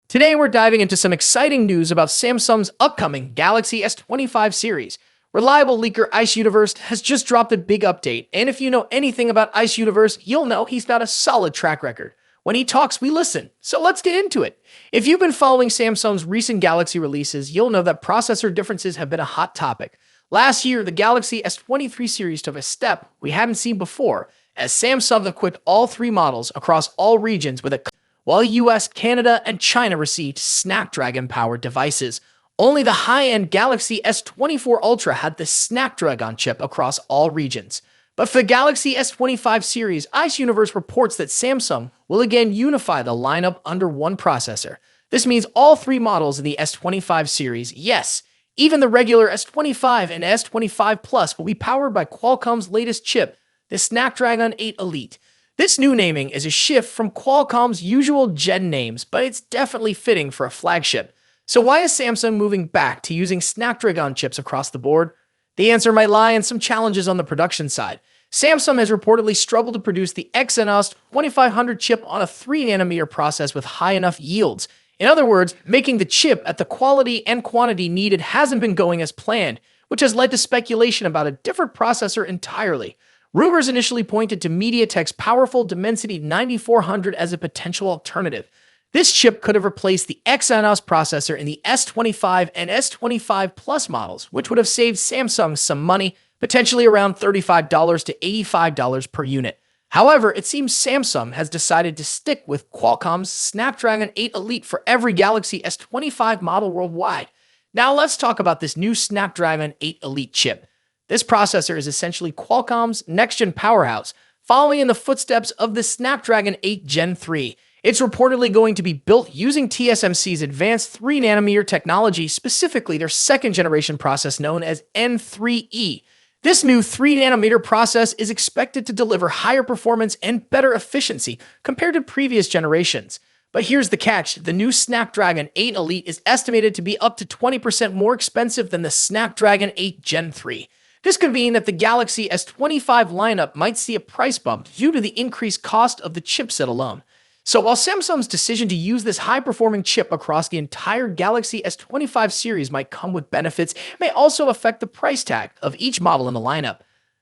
Today, we're diving into some exciting news about Samsung's upcoming Galaxy S25 series. Reliable leaker Ice Universe has just dropped a big update, and if you know anything about Ice Universe, you'll know he's got a solid track record. When he talks, we listen, so let's get into it. If you've been following Samsung's recent Galaxy releases, you'll know that processor differences have been a hot topic. Last year, the Galaxy S23 series took a step we hadn't seen before, as Samsung equipped all three models across all regions with a while US, Canada, and China received Snapdragon-powered devices. Only the high-end Galaxy S24 Ultra had the Snapdragon chip across all regions. But for the Galaxy S25 series, Ice Universe reports that Samsung will again unify the lineup under one processor. This means all three models in the S25 series, yes, even the regular S25 and S25 Plus, will be powered by Qualcomm's latest chip, the Snapdragon 8 Elite. This new naming is a shift from Qualcomm's usual Gen names, but it's definitely fitting for a flagship. So why is Samsung moving back to using Snapdragon chips across the board? The answer might lie in some challenges on the production side. Samsung has reportedly struggled to produce the Exynos 2500 chip on a 3nm process with high enough yields. In other words, making the chip at the quality and quantity needed hasn't been going as planned, which has led to speculation about a different processor entirely. Rumors initially pointed to MediaTek's powerful Dimensity 9400 as a potential alternative. This chip could have replaced the Exynos processor in the S25 and S25 Plus models, which would have saved Samsung some money, potentially around $35 to $85 per unit. However, it seems Samsung has decided to stick with Qualcomm's Snapdragon 8 Elite for every Galaxy S25 model worldwide. Now let's talk about this new Snapdragon 8 Elite chip. This processor is essentially Qualcomm's next-gen powerhouse, following in the footsteps of the Snapdragon 8 Gen 3. It's reportedly going to be built using TSMC's advanced 3nm technology, specifically their second-generation process known as N3E. This new 3nm process is expected to deliver higher performance and better efficiency compared to previous generations. But here's the catch: the new Snapdragon 8 Elite is estimated to be up to 20% more expensive than the Snapdragon 8 Gen 3. This could mean that the Galaxy S25 lineup might see a price bump due to the increased cost of the chipset alone. So while Samsung's decision to use this high-performing chip across the entire Galaxy S25 series might come with benefits, it may also affect the price tag of each model in the lineup.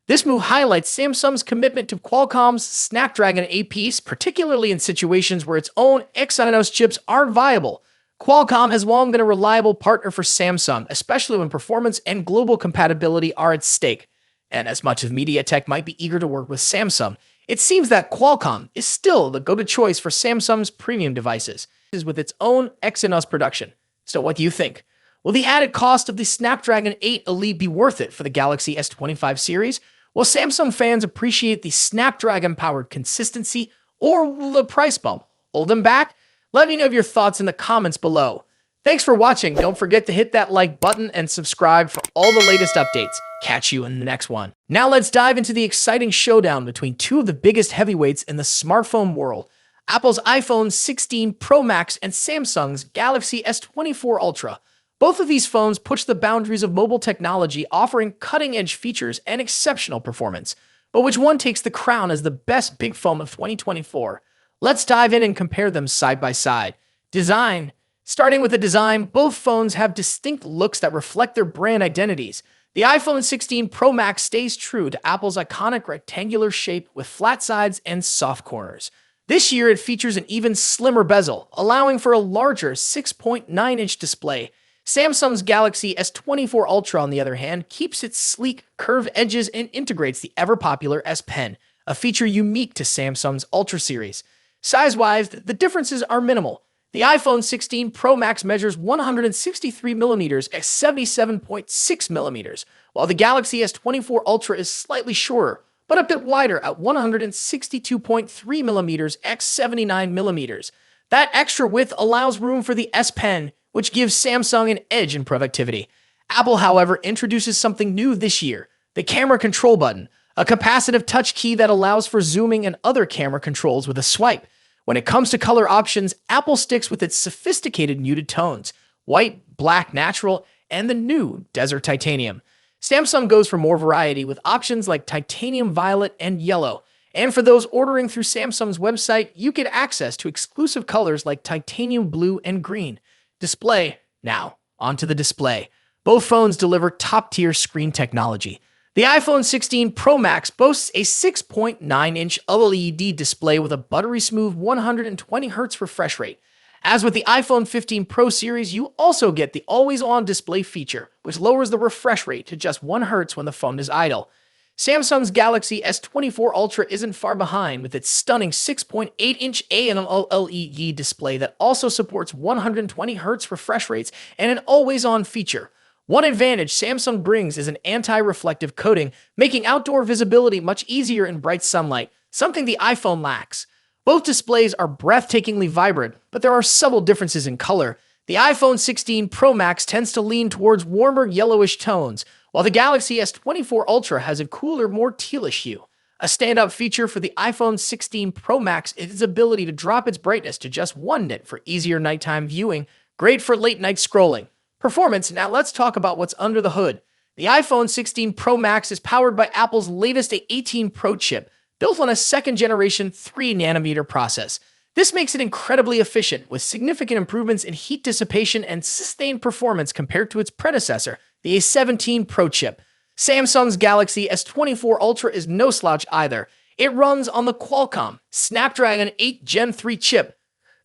This move highlights Samsung's commitment to Qualcomm's Snapdragon APs, particularly in situations where its own Exynos chips aren't viable. Qualcomm has long been a reliable partner for Samsung, especially when performance and global compatibility are at stake. And as much as MediaTek might be eager to work with Samsung, it seems that Qualcomm is still the go-to choice for Samsung's premium devices, with its own Exynos production. So what do you think? Will the added cost of the Snapdragon 8 Elite be worth it for the Galaxy S25 series? Will Samsung fans appreciate the Snapdragon-powered consistency, or will the price bump hold them back? Let me know your thoughts in the comments below. Thanks for watching. Don't forget to hit that like button and subscribe for all the latest updates. Catch you in the next one. Now let's dive into the exciting showdown between two of the biggest heavyweights in the smartphone world: Apple's iPhone 16 Pro Max and Samsung's Galaxy S24 Ultra. Both of these phones push the boundaries of mobile technology, offering cutting-edge features and exceptional performance. But which one takes the crown as the best big phone of 2024? Let's dive in and compare them side by side. Design. Starting with the design, both phones have distinct looks that reflect their brand identities. The iPhone 16 Pro Max stays true to Apple's iconic rectangular shape with flat sides and soft corners. This year, it features an even slimmer bezel, allowing for a larger 6.9-inch display. Samsung's Galaxy S24 Ultra, on the other hand, keeps its sleek, curved edges and integrates the ever-popular S Pen, a feature unique to Samsung's Ultra series. Size-wise, the differences are minimal. The iPhone 16 Pro Max measures 163mm at 77.6mm, while the Galaxy S24 Ultra is slightly shorter, but a bit wider at 162.3mm at 79mm. That extra width allows room for the S Pen, which gives Samsung an edge in productivity. Apple, however, introduces something new this year: the camera control button, a capacitive touch key that allows for zooming and other camera controls with a swipe. When it comes to color options, Apple sticks with its sophisticated muted tones: white, black, natural, and the new Desert Titanium. Samsung goes for more variety with options like titanium violet and yellow. And for those ordering through Samsung's website, you get access to exclusive colors like titanium blue and green. Display. Now, onto the display. Both phones deliver top-tier screen technology. The iPhone 16 Pro Max boasts a 6.9-inch OLED display with a buttery-smooth 120Hz refresh rate. As with the iPhone 15 Pro series, you also get the always-on display feature, which lowers the refresh rate to just 1 Hz when the phone is idle. Samsung's Galaxy S24 Ultra isn't far behind with its stunning 6.8-inch AMOLED display that also supports 120Hz refresh rates and an always-on feature. One advantage Samsung brings is an anti-reflective coating, making outdoor visibility much easier in bright sunlight, something the iPhone lacks. Both displays are breathtakingly vibrant, but there are subtle differences in color. The iPhone 16 Pro Max tends to lean towards warmer yellowish tones, while the Galaxy S24 Ultra has a cooler, more tealish hue. A standout feature for the iPhone 16 Pro Max is its ability to drop its brightness to just 1 nit for easier nighttime viewing, great for late-night scrolling. Performance. Now let's talk about what's under the hood. The iPhone 16 Pro Max is powered by Apple's latest A18 Pro chip, built on a second-generation 3nm process. This makes it incredibly efficient, with significant improvements in heat dissipation and sustained performance compared to its predecessor, the A17 Pro chip. Samsung's Galaxy S24 Ultra is no slouch either. It runs on the Qualcomm Snapdragon 8 Gen 3 chip,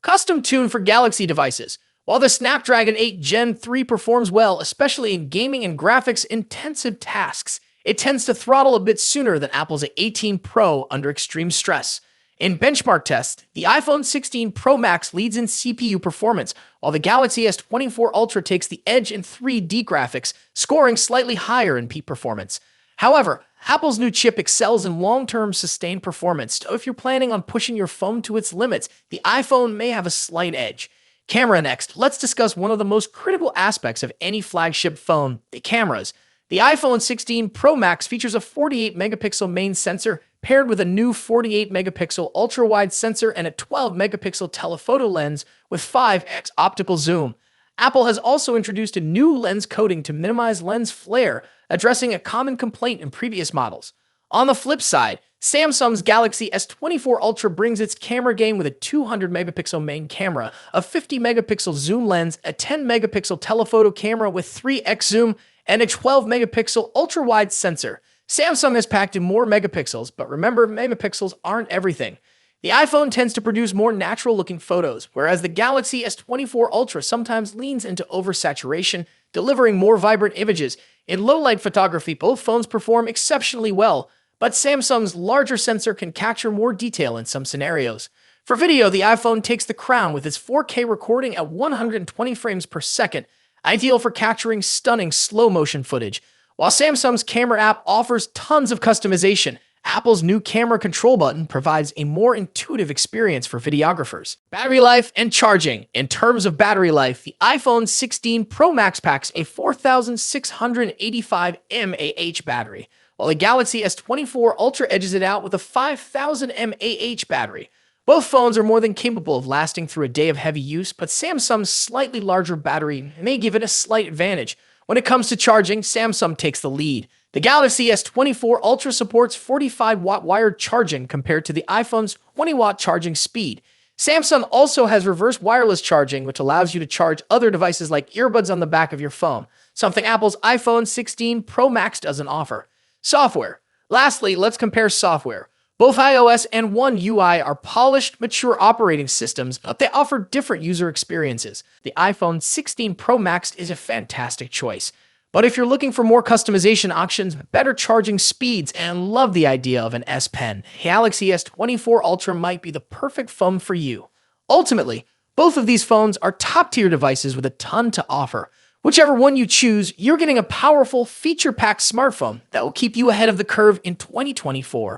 custom-tuned for Galaxy devices. While the Snapdragon 8 Gen 3 performs well, especially in gaming and graphics-intensive tasks, it tends to throttle a bit sooner than Apple's A18 Pro under extreme stress. In benchmark tests, the iPhone 16 Pro Max leads in CPU performance, while the Galaxy S24 Ultra takes the edge in 3D graphics, scoring slightly higher in peak performance. However, Apple's new chip excels in long-term sustained performance, so if you're planning on pushing your phone to its limits, the iPhone may have a slight edge. Camera next. Let's discuss one of the most critical aspects of any flagship phone, the cameras. The iPhone 16 Pro Max features a 48-megapixel main sensor paired with a new 48-megapixel ultra-wide sensor and a 12-megapixel telephoto lens with 5x optical zoom. Apple has also introduced a new lens coating to minimize lens flare, addressing a common complaint in previous models. On the flip side, Samsung's Galaxy S24 Ultra brings its camera game with a 200-megapixel main camera, a 50-megapixel zoom lens, a 10-megapixel telephoto camera with 3x zoom, and a 12-megapixel ultra-wide sensor. Samsung has packed in more megapixels, but remember, megapixels aren't everything. The iPhone tends to produce more natural-looking photos, whereas the Galaxy S24 Ultra sometimes leans into oversaturation, delivering more vibrant images. In low-light photography, both phones perform exceptionally well, but Samsung's larger sensor can capture more detail in some scenarios. For video, the iPhone takes the crown with its 4K recording at 120 frames per second, ideal for capturing stunning slow-motion footage. While Samsung's camera app offers tons of customization, Apple's new camera control button provides a more intuitive experience for videographers. Battery life and charging. In terms of battery life, the iPhone 16 Pro Max packs a 4,685 mAh battery, while the Galaxy S24 Ultra edges it out with a 5,000 mAh battery. Both phones are more than capable of lasting through a day of heavy use, but Samsung's slightly larger battery may give it a slight advantage. When it comes to charging, Samsung takes the lead. The Galaxy S24 Ultra supports 45-watt wired charging compared to the iPhone's 20-watt charging speed. Samsung also has reverse wireless charging, which allows you to charge other devices like earbuds on the back of your phone, something Apple's iPhone 16 Pro Max doesn't offer. Software. Lastly, let's compare software. Both iOS and One UI are polished, mature operating systems, but they offer different user experiences. The iPhone 16 Pro Max is a fantastic choice. But if you're looking for more customization options, better charging speeds, and love the idea of an S Pen, Galaxy S24 Ultra might be the perfect phone for you. Ultimately, both of these phones are top-tier devices with a ton to offer. Whichever one you choose, you're getting a powerful, feature-packed smartphone that will keep you ahead of the curve in 2024.